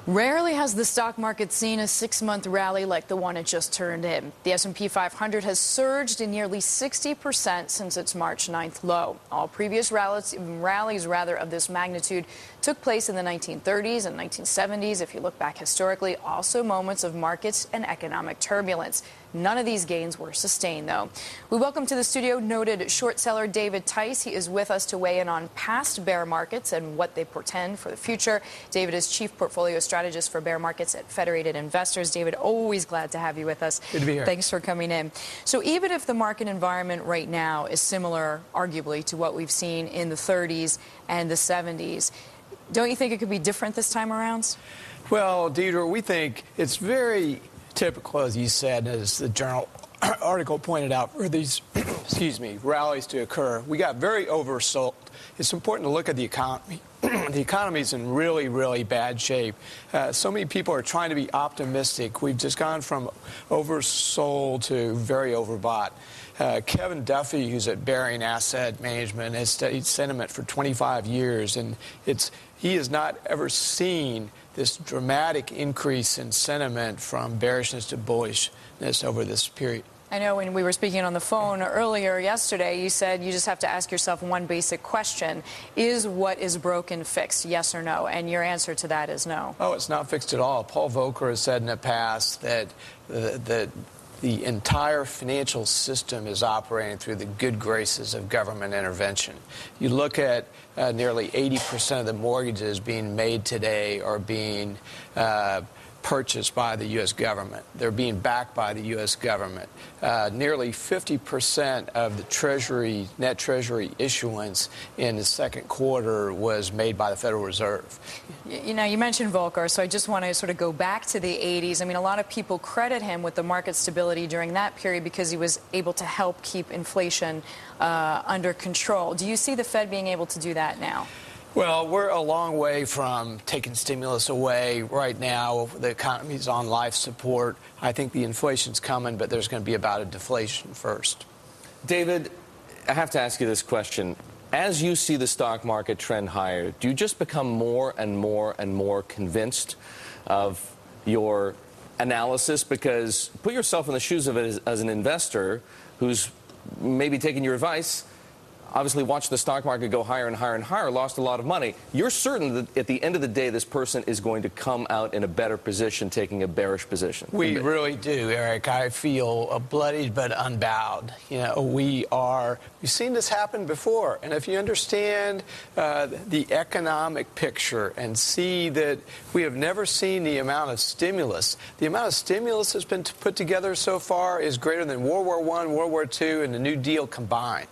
Rarely has the stock market seen a 6-month rally like the one it just turned in. The S&P 500 has surged in nearly 60% since its March 9th low. All previous rallies of this magnitude took place in the 1930s and 1970s, if you look back historically, also moments of markets and economic turbulence. None of these gains were sustained, though. We welcome to the studio noted short seller David Tice. He is with us to weigh in on past bear markets and what they portend for the future. David is chief portfolio strategist for bear markets at Federated Investors. David, always glad to have you with us. Good to be here. Thanks for coming in. So even if the market environment right now is similar, arguably, to what we've seen in the 30s and the 70s, don't you think it could be different this time around? Well, Deidre, we think it's very typical, as you said, as the journal article pointed out, for these rallies to occur. We got very oversold. It's important to look at the economy. The economy is in really, really bad shape. So many people are trying to be optimistic. We've just gone from oversold to very overbought. Kevin Duffy, who's at Baring Asset Management, has studied sentiment for 25 years, and he has not ever seen this dramatic increase in sentiment from bearishness to bullishness over this period. I know when we were speaking on the phone earlier yesterday, you said you just have to ask yourself one basic question. Is what is broken fixed, yes or no? And your answer to that is no. Oh, it's not fixed at all. Paul Volcker has said in the past that the entire financial system is operating through the good graces of government intervention. You look at nearly 80% of the mortgages being made today are being purchased by the U.S. government. They're being backed by the U.S. government. Nearly 50% of the net Treasury issuance in the second quarter was made by the Federal Reserve. You know, you mentioned Volcker, so I just want to sort of go back to the 80s. I mean, a lot of people credit him with the market stability during that period because he was able to help keep inflation under control. Do you see the Fed being able to do that now? Well, we're a long way from taking stimulus away. Right now, the economy's on life support. I think the inflation's coming, but there's going to be about a deflation first. David, I have to ask you this question. As you see the stock market trend higher, do you just become more and more and more convinced of your analysis? Because put yourself in the shoes of it as an investor who's maybe taking your advice, obviously watched the stock market go higher and higher and higher, lost a lot of money. You're certain that at the end of the day, this person is going to come out in a better position, taking a bearish position. We really do, Eric. I feel bloodied but unbowed. You know, we've seen this happen before. And if you understand the economic picture and see that we have never seen the amount of stimulus that's been put together so far is greater than World War I, World War II, and the New Deal combined.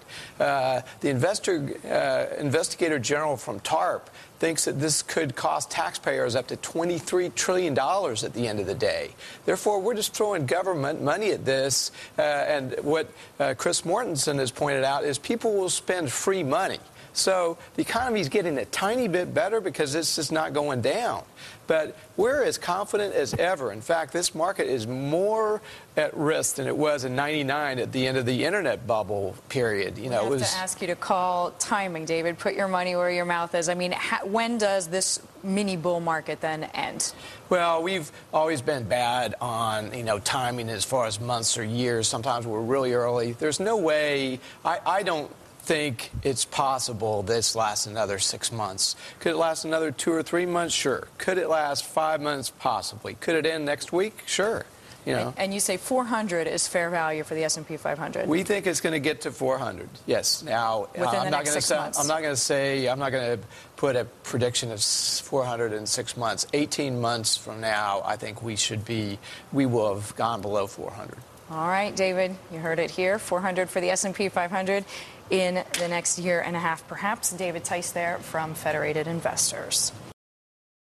The investigator general from TARP thinks that this could cost taxpayers up to $23 trillion at the end of the day. Therefore, we're just throwing government money at this. And what Chris Mortensen has pointed out is people will spend free money. So the economy is getting a tiny bit better because this is not going down. But we're as confident as ever. In fact, this market is more at risk than it was in '99 at the end of the internet bubble period. You know, I have to ask you to call timing, David. Put your money where your mouth is. I mean, when does this mini bull market then end? Well, we've always been bad on, timing as far as months or years. Sometimes we're really early. There's no way. I don't think it's possible this lasts another 6 months. Could it last another 2 or 3 months? Sure. Could it last 5 months? Possibly. Could it end next week? Sure. And you say 400 is fair value for the S&P 500. We think it's going to get to 400. Yes. Now, I'm not going to put a prediction of 400 in 6 months. 18 months from now, I think we will have gone below 400. All right, David, you heard it here. 400 for the S&P 500 in the next year and a half, perhaps. David Tice there from Federated Investors.